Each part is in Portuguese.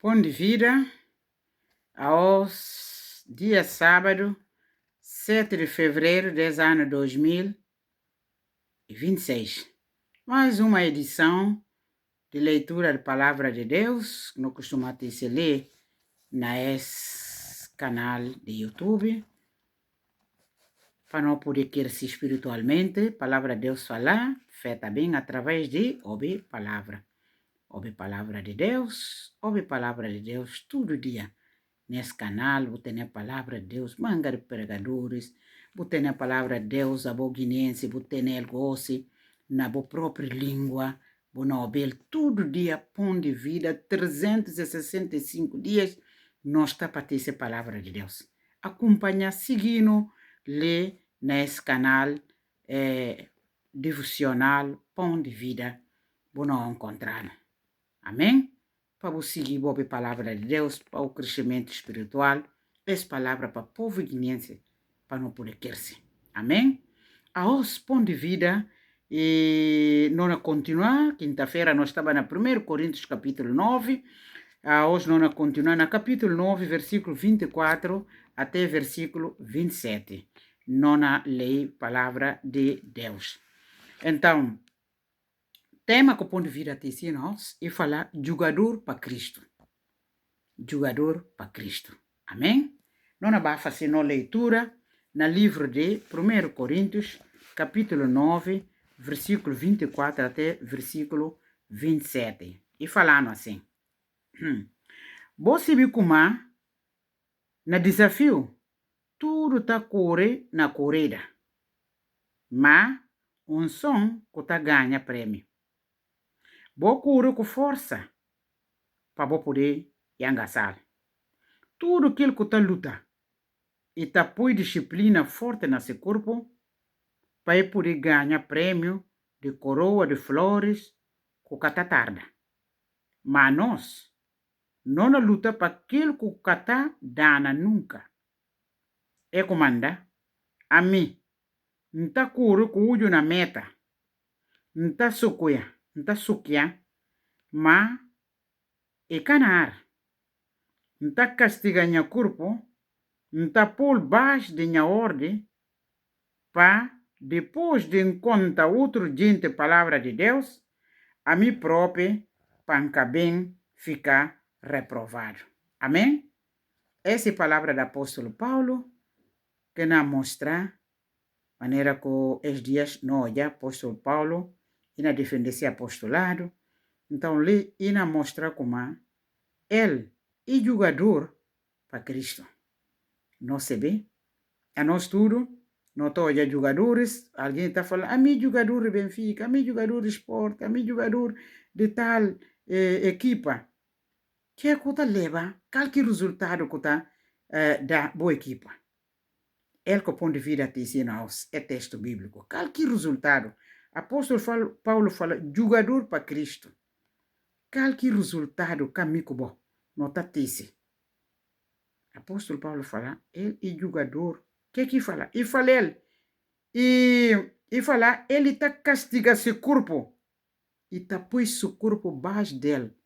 Pão de Vida, aos dia sábado, 7 de fevereiro desse ano 2026. Mais uma edição de leitura da Palavra de Deus, que não costuma se ler nesse canal de YouTube, para não poder crescer espiritualmente. Palavra de Deus falar, feita bem através de ouvir palavra. Ouvir palavra de Deus, todo dia. Nesse canal, vou ter a palavra de Deus, manga de pregadores, vou ter a palavra de Deus, a boguinense, vou ter o goce, na boa própria língua, vou não ouvir todo dia, pão de vida, 365 dias, nós está para ter essa palavra de Deus. Acompanha, seguindo, lê nesse canal devocional, pão de vida, vou não encontrar. Amém? Para você seguir a palavra de Deus, para o crescimento espiritual, essa palavra para o povo guineense, para não poder crescer. Amém? Aos pão de vida, e nós continuar, quinta-feira nós estávamos na 1 Coríntios capítulo 9, hoje nós continuar no capítulo 9, versículo 24 até versículo 27. Nona lei, palavra de Deus. Então, tema que o ponto de vida tem sido nós e falar jogador para Cristo. Jogador para Cristo. Amém? Nós vamos fazer uma leitura no livro de 1 Coríntios, capítulo 9, versículo 24 até versículo 27. E falando assim. Você viu como no desafio, tudo está corre na corrida. Mas um som que está ganha prêmio. Vou correr com força para poder engaçar. Tudo aquilo que está luta e está põe disciplina forte no seu corpo para poder ganhar prêmio de coroa de flores que está tarda. Mas nós não luta para aquilo que está dana nunca. É comanda a mim não está correr com o na meta, não está suquia, mas é canar. Não está castigando meu corpo, não está por baixo de minha ordem, para depois de encontrar outra gente a palavra de Deus, a mim próprio, para bem ficar reprovado. Amém? Essa é a palavra do apóstolo Paulo, que nos mostra a maneira que esses dias nós, apóstolo Paulo, e na defender esse apostolado. Então, ele nos mostra como ele é jogador para Cristo. Não se vê? A nós tudo, não todos os jogadores, alguém está falando, a mim jogador de Benfica, a mim jogador de Sport, a mim jogador de tal equipa. Que é que está leva? Qual que é o resultado que está da boa equipa? Ele que ponto de vida te ensina é texto bíblico. Qual que é o resultado? Apóstolo Paulo fala, jogador para Cristo. Qual que é o resultado caminho bom? Não está tese. Apóstolo Paulo fala, ele é jogador. O que fala? E fala ele. E fala, ele está castigando seu corpo. E está pôs seu corpo baixo dele.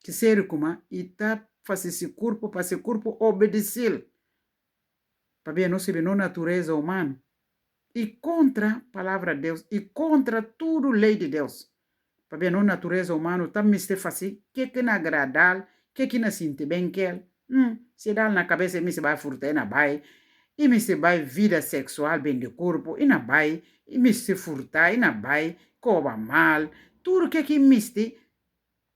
Que sério como? E está fazendo seu corpo para seu corpo obedecer. Para ver não saber a natureza humana. E contra a palavra de Deus. E contra tudo lei de Deus. Para ver a natureza humana está me fazer. Que não agradar. Que não sente bem que ele. Se dá na cabeça, me se vai furtar na baia, e me se vai vida sexual bem de corpo, e na baia, e me se furtar, e na baia, cova mal, tudo que me se,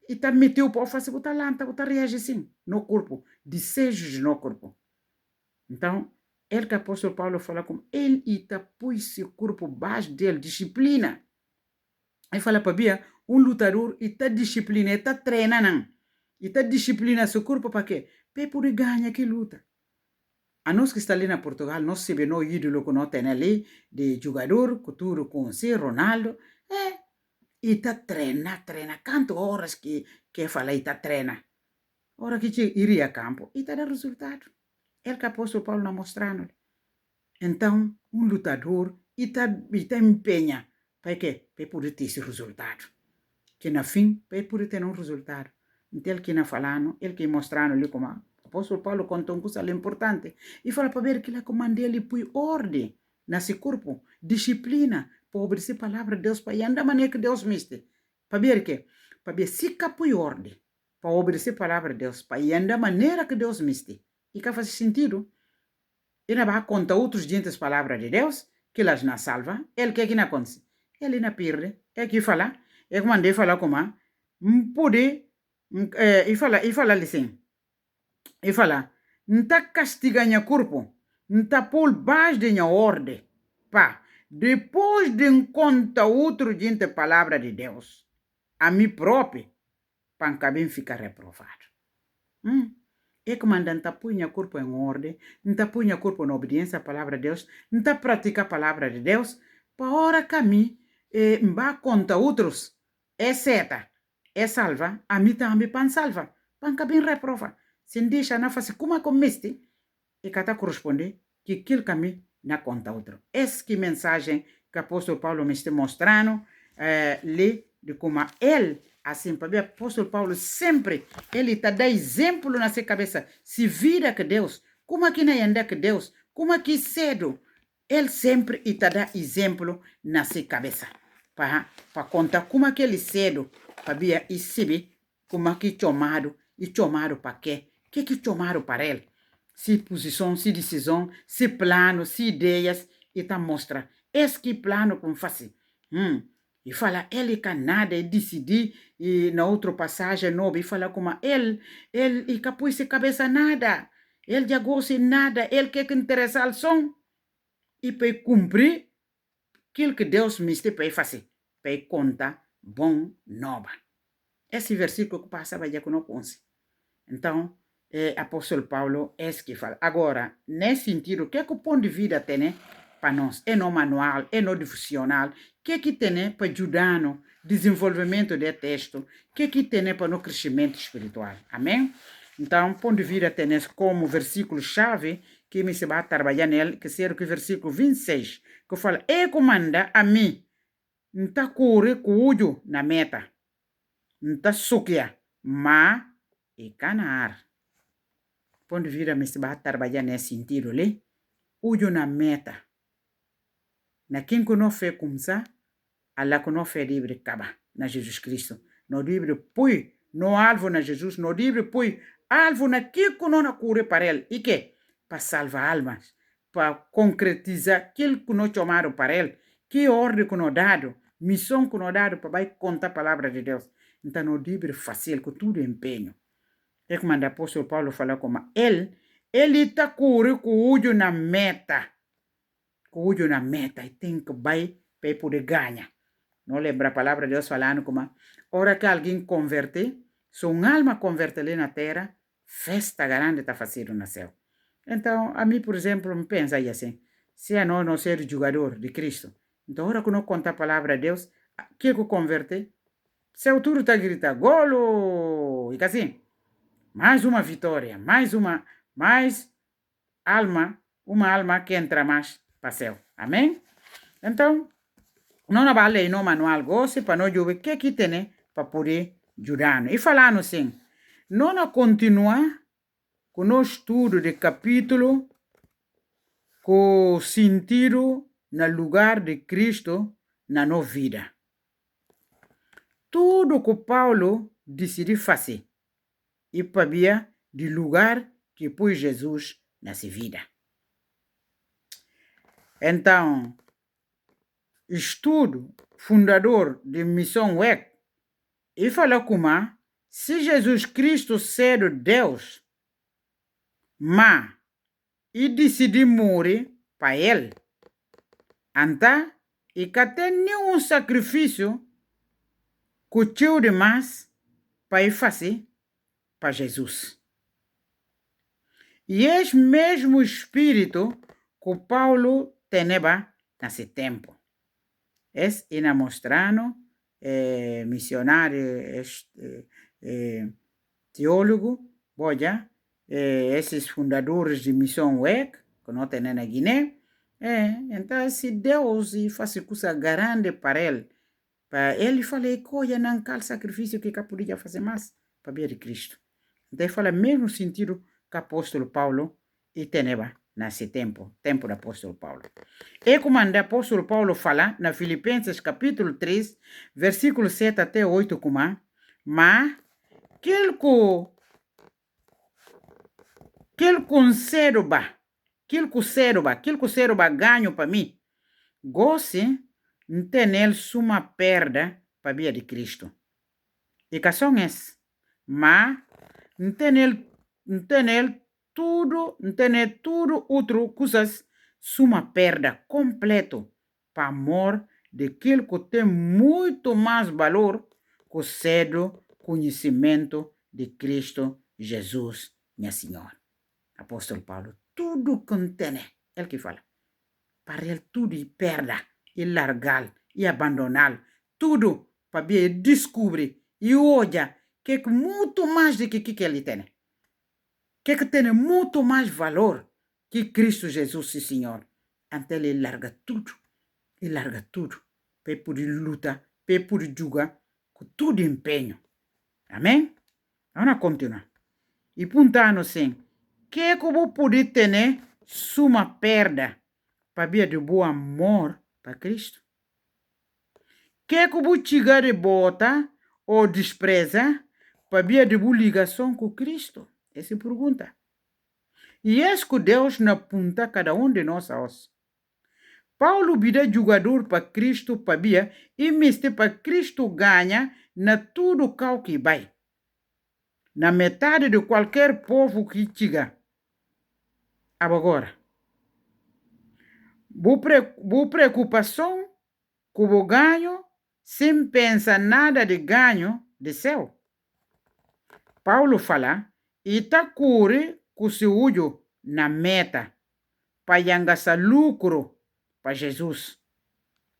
e tá meteu para fazer, botar lá, botar reagir assim, no corpo, desejos no corpo. Então, ele que o apóstolo Paulo fala como, ele está pôs seu corpo baixo dele, disciplina. Ele fala para Bia, lutador, e está disciplina, está treinando, e está disciplina seu corpo para quê? Para poder ganhar que luta. A nós que está ali na Portugal, nós se vê no ídolo que nós temos ali, de jogador, que tudo com si, Ronaldo, e está treina. Quantas horas que fala e está treina? Hora que iria a campo, e está dando resultado. É o que o apóstolo Paulo está mostrando. Então, lutador, e está empenha, para quê? Para poder ter esse resultado. Que no fim, para poder ter um resultado. Então, ele que na falando, ele que mostrando ali como o apóstolo Paulo contou uma coisa importante. E fala para ver que ele comandou ele põe ordem nesse corpo, disciplina, para obedecer a palavra de Deus, para ir andar da maneira que Deus miste. Para ver que? Para ver se põe ordem, para obedecer a palavra de Deus, para ir andar da maneira que Deus miste. E que faz sentido. Ele vai contar outros dias a palavra de Deus, que elas não salva, ele que não acontece. Ele não perde, é que fala, é como mandei falar como, pode, e fala assim, e fala, não está castigando o corpo, não está por baixo de ordem, pá, depois de contar outro dia a palavra de Deus, a mim próprio, para não ficar reprovado. É que mandante põe o corpo em ordem, não põe o corpo na obediência à palavra de Deus, não pratica a palavra de Deus, para hora que a mim vai contar outros, é certa, é salva, a mim também para salva, para não reprova. Se deixa na face como comeste, e que corresponde que aquilo que a mim não conta outro. Essa que mensagem que o apóstolo Paulo me está mostrando, de como ele, assim, para ver o apóstolo Paulo sempre, ele está dando exemplo na sua cabeça, se vira que Deus, como que não anda que Deus, como que cedo, ele sempre está dando exemplo na sua cabeça, para contar como que ele cedo, para ver e saber como que chamado para quê, que chamado para ele, se posição, se decisão, se plano, se ideias, e tá mostra, esse plano como faz. E fala, ele que nada, e decidir, e na outra passagem, não, e fala como ele e capuz se cabeça nada, ele já gosta nada, ele quer que interessa ao som, e para cumprir aquilo que Deus me está para fazer, para contar bom nova. Esse versículo que passava já que não conhece. Então, apóstolo Paulo é que fala. Agora, nesse sentido, o que o ponto de vida tem para nós? É no manual, é no difuncional, o que tem para ajudar no desenvolvimento do texto, o que tem para no crescimento espiritual. Amém? Então, ponto de vida tem como versículo-chave que me se vai trabalhar nele, que será o versículo 26, que fala, comanda a mim, não está correr com o olho na meta, não está suquia, mas e canar. Ponto de vista, me se vai trabalhar nesse sentido, ali. Ujo na meta. Na quem que não fez começar, Allah que não fez livre acaba na Jesus Cristo. No livre põe, no alvo na Jesus, no livre põe, alvo na que não cure para ele. E que? Para salvar almas. Para concretizar aquilo que não chamaram para ele. Que ordem que não dado, missão que não dado para vai contar a palavra de Deus. Então, no livre fácil, com tudo empenho. É como o apóstolo Paulo falou como ele está com o olho na meta. Com o olho na meta. E tem que vai para poder ganhar. Não lembra a palavra de Deus falando como hora que alguém converte, se uma alma converte ali na terra, festa grande está fazendo no céu. Então, a mim, por exemplo, me pensa aí assim, se é não ser jogador de Cristo, então, hora que não conta a palavra de Deus, que converte, seu tudo está gritando, golo! E assim, mais uma vitória, mais uma alma que entra mais para o céu. Amém? Então, não vale no manual goste para não jogar o que tem para poder ajudar. E falando assim, não continua com o estudo de capítulo com sentido no lugar de Cristo na nossa vida. Tudo que Paulo decidiu fazer e para ver de lugar que pôs Jesus nessa vida. Então, estudo fundador de Missão WEC e fala como se Jesus Cristo ser Deus, mas e decidir morrer para ele, então, e que tem nenhum sacrifício que tio demais para fazer para Jesus. E esse mesmo espírito que Paulo teneba nesse tempo. Esse é mostrando missionário, teólogo, boja, esses fundadores de Missão WEC, que não tem na Guiné, então se Deus faz coisa grande para ele falei, coisa não cal sacrifício que podia fazer mais para ver de Cristo. Então, ele fala mesmo sentido que o apóstolo Paulo e teneba nesse tempo do apóstolo Paulo. E como o apóstolo Paulo fala na Filipenses capítulo 3, versículo 7 até 8, como mas aquele que serba ganho para mim, goste não ter suma perda para via de Cristo. E que são esse, mas não ter tudo outro coisas suma perda completo para amor daquilo que tem muito mais valor que o cedo conhecimento de Cristo Jesus, minha Senhora. Apóstolo Paulo, tudo que tem, ele que fala, para ele tudo e perda, e largar, e abandonar, tudo para ver descobrir e olha que é muito mais do que ele tem. Que tem muito mais valor que Cristo Jesus, sim, Senhor. Então ele larga tudo para poder lutar, para poder jogar com todo empenho. Amém? Vamos continuar. E puntando assim, que eu vou poder ter suma perda para ver de bom amor para Cristo? Que eu vou chegar de bota ou despreza para ver de boa ligação com Cristo? Essa é a pergunta. E é que Deus não aponta cada um de nós a os. Paulo vira jogador para Cristo para ver e mestre para Cristo ganha na tudo que vai. Na metade de qualquer povo que chega. Agora, boa preocupação com o ganho sem pensar nada de ganho de céu. Paulo fala e tá cure com seu olho na meta para ganhar lucro para Jesus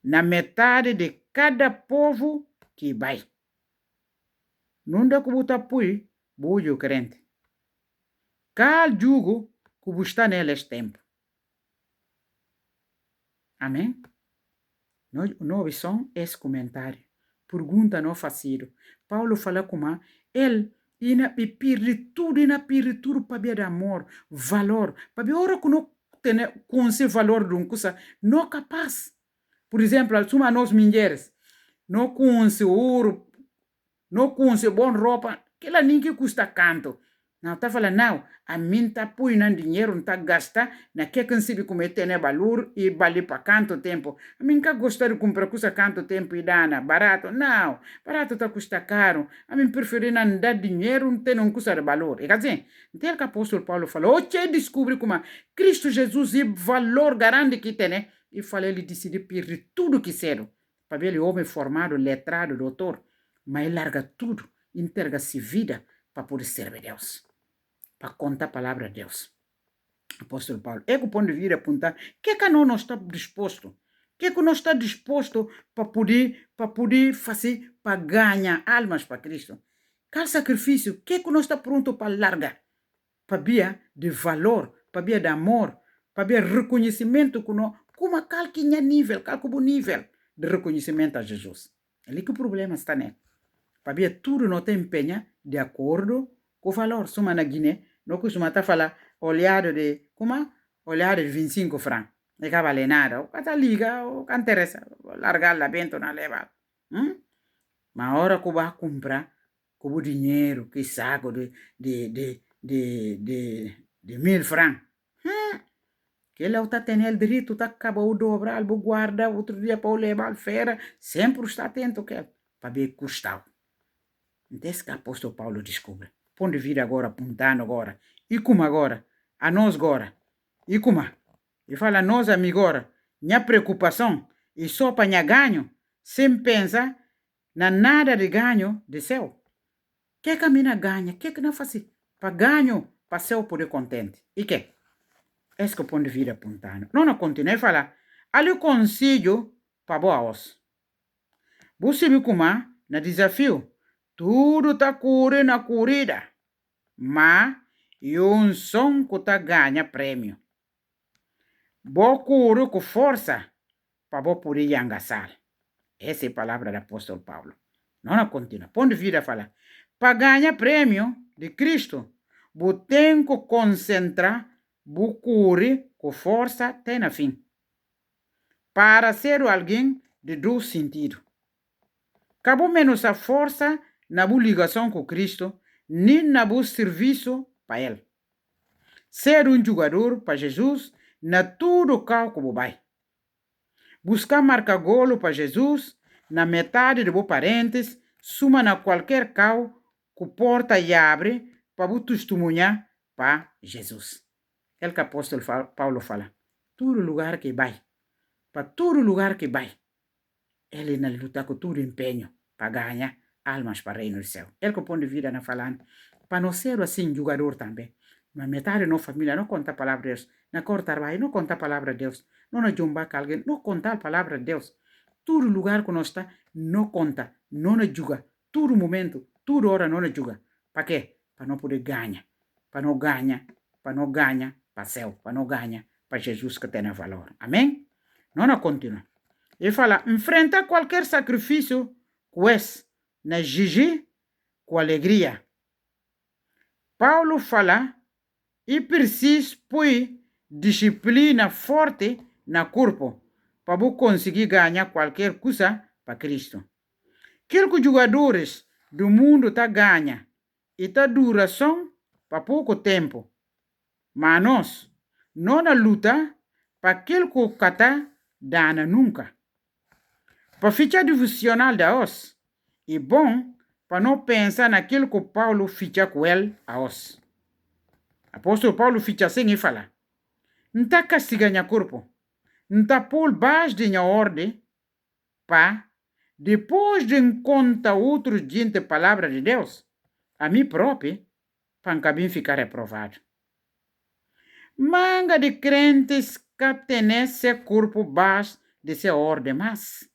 na metade de cada povo que vai. Não dá que botar pui, bojo crente. Cal jugo que está neles tempo. Amém? Não ouçam esse comentário. Pergunta não facido. Paulo fala como ele perde tudo para ver amor, valor. Para ver hora que não tem com esse valor de coisa, não é capaz. Por exemplo, suma nós mulheres, não com ouro, não com bom roupa, que lá ninguém custa canto. Não, tá falando, não, a mim tá põe dinheiro, não tá gasta, na que consigo cometer né valor e vale para canto tempo. A mim nunca gostar de comprar custa canto tempo e dana, barato, não, barato tá custa caro. A mim preferi não dar dinheiro, não ter não custa de valor. E quer dizer, então o apóstolo Paulo falou, oxe, descobre como Cristo Jesus e valor grande que tem, né? E falei, ele decidiu perder tudo que cedo. Para ver ele homem formado, letrado, doutor, mas ele larga tudo, entrega-se vida para poder servir Deus. Para contar a palavra de Deus. Apóstolo Paulo, é que o ponto de vista apontar, que não está disposto? Que não está disposto para poder fazer, para ganhar almas para Cristo? Qual sacrifício? Que não está pronto para largar? Para via de valor, para via de amor, para via de reconhecimento como qualquer nível, qualquer nível de reconhecimento a Jesus. É ali que o problema está, né? Para via tudo não tem empenha de acordo com o valor. Suma na Guiné, não costuma falar olhado de, olhado de 25 francos. Não que vale nada. O que liga, o que interessa, largar la vento na leva. Mas a hora que vai comprar, com o dinheiro, que saco de 1000 francos. Que ele está tendo o direito, está acabando de dobrar, vou guardar, outro dia para levar a feira, sempre está atento que para ver custar. Então, esse que o apóstolo Paulo descobre. Ponto de vista agora, apontando agora. E como agora? A nós agora. E como? E fala a nós, amigo, agora. Minha preocupação é só para minha ganho, sem pensar na nada de ganho de céu. O que a mina ganha? O que não faz? Para ganho, para céu poder contente. E que? Esse que é o ponto de vista apontando. Não continua a falar. Ali o conselho para boas. Você viu como? Na desafio. Tudo está correndo na corrida, mas um som que está ganha prêmio. Vou correr com força para vou poder engaçar. Essa é a palavra do apóstolo Paulo. Não continua. Ponto de vista fala. Para ganhar prêmio de Cristo, você tem que concentrar, você correr com força até no fim. Para ser alguém de dois sentidos. Cabo menos a força na boa ligação com Cristo, nem na boa serviço para Ele. Ser jogador para Jesus na tudo cal que vai. Buscar marcar golo para Jesus na metade de vos parentes, suma na qualquer cal que porta e abre para vos testemunhar para Jesus. É o que o apóstolo Paulo fala. Todo lugar que vai, para todo lugar que vai, ele na luta com todo empenho para ganhar almas para o reino do céu. Ele que põe de vida na falando, para não ser assim jogador também. Na metade da família não conta a palavra de Deus. Na cor trabalho não conta a palavra de Deus. Não na jumba com alguém, não conta a palavra de Deus. Todo lugar que nós está, não conta, não na juga. Todo momento, toda hora não na juga. Para quê? Para não poder ganhar. Para não ganhar, para não ganhar para o céu. Para não ganhar para Jesus que tem valor. Amém? Não continua. Ele fala, enfrenta qualquer sacrifício com esse, na exigir com alegria. Paulo fala, e precisa pôr disciplina forte na corpo para conseguir ganhar qualquer coisa para Cristo. Aqueles jogadores do mundo está ganha e está duração para pouco tempo. Mas nós, não na luta para aquele que está dana nunca. Para ficha devocional da os, é bom para não pensar naquilo que Paulo ficha com ele a os. Apóstolo Paulo ficha assim e fala, não está castigando o corpo, não está por baixo de minha ordem, para, depois de encontrar outros gente a palavra de Deus, a mim próprio, para não ficar reprovado. Manga de crentes que tem esse corpo baixo de sua ordem, mas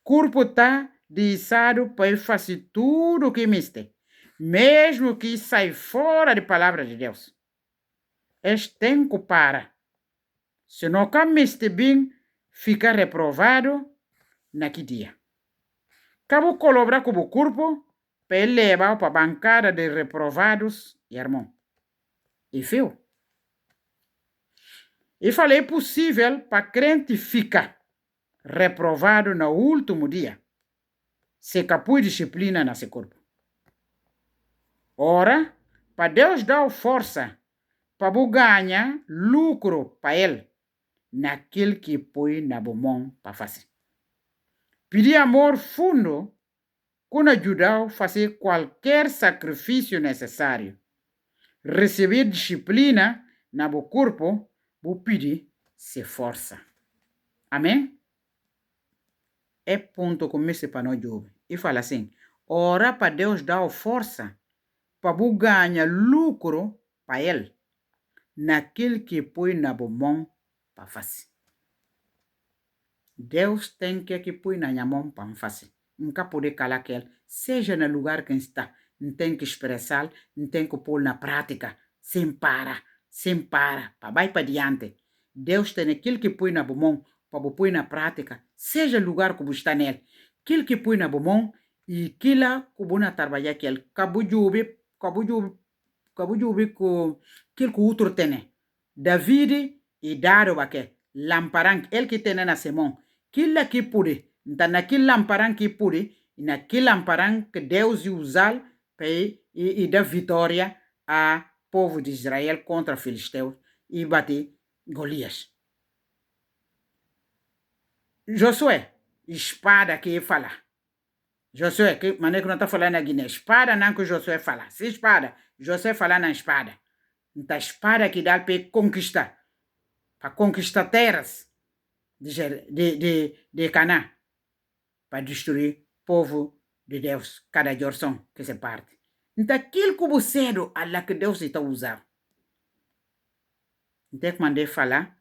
corpo está deixado para fazer tudo o que miste, mesmo que sai fora da palavra de Deus. Este tempo para. Se não miste bem, fica reprovado naquele dia. Cabo colaborar com o corpo para levar para a bancada de reprovados, irmão. E fio. E falei, é possível para crente ficar reprovado no último dia, se capuz disciplina nesse corpo. Ora, para Deus dar força para ganhar lucro para ele, naquele que põe na mão para fazer. Pedir amor fundo, com ajudar a fazer qualquer sacrifício necessário. Receber disciplina na bo corpo, vou pedir se força. Amém? É ponto começa para nós jovens. E fala assim, ora para Deus dar força para ganhar lucro para ele, naquele que põe na mão para fazer. Deus tem que põe na mão para fazer. Nunca pode calar que ele, seja no lugar que está, não tem que expressar, não tem que pôr na prática, sem parar, para vai para diante. Deus tem aquilo que põe na mão para pôr na prática, seja o lugar que você está nele. Aquilo que põe na mão e aquilo que você trabalhar que ele, cabo de com aquilo que o outro tem. David e Daro baque, lamparan, ele que tem na semão, aquilo que pode, então naquele lamparan que pode, naquele lamparan que Deus usar para e dar vitória a povo de Israel contra Filisteus e bater Golias. Josué, espada que fala. Josué, que maneira que não está falando na Guiné. Espada não que Josué fala. Se espada, Josué fala na espada. Então, a espada que dá para conquistar. Para conquistar terras de Canaã. Para destruir o povo de Deus. Cada geração que se parte. Então, aquilo que você é que Deus está usando. Então, que mandei falar.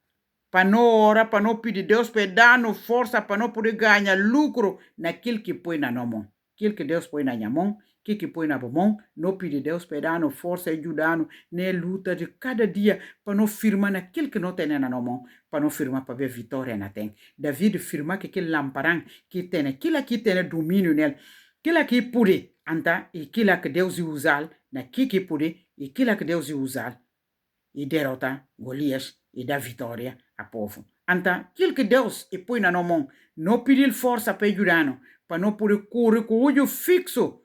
Para não orar, para não pedir Deus, para dar força, para não poder ganhar lucro naquilo que põe na mão. Aquilo que Deus põe na minha mão, aquilo que põe na mão, não pedir Deus para dar força e ajudar na luta de cada dia, para não firmar naquilo que não tem na mão, para não firmar para ver vitória na tem. David firma que aquele lamparão que tem, aquilo que tem domínio nele, aquilo que pode Anta, e aquilo que Deus usa, na que poder, e aquilo que Deus usa, e derrota Golias e dá vitória a povo. Anta, aquilo que Deus e põe na mão, não pedir força para ajudar, para não poder correr com o olho fixo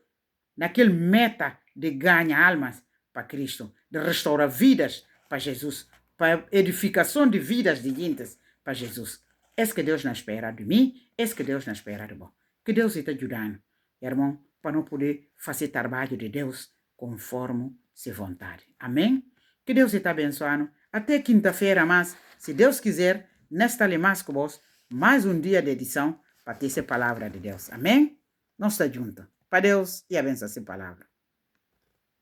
naquele meta de ganhar almas para Cristo, de restaurar vidas para Jesus, para edificação de vidas de gentes para Jesus. É que Deus não espera de mim, é que Deus não espera de você. Que Deus está ajudando, irmão, para não poder fazer trabalho de Deus conforme sua vontade. Amém? Que Deus está abençoando. Até quinta-feira, mas, se Deus quiser, nesta mais com vós, mais um dia de edição para ter essa palavra de Deus. Amém? Nós estamos juntos. Para Deus e abençoe essa palavra.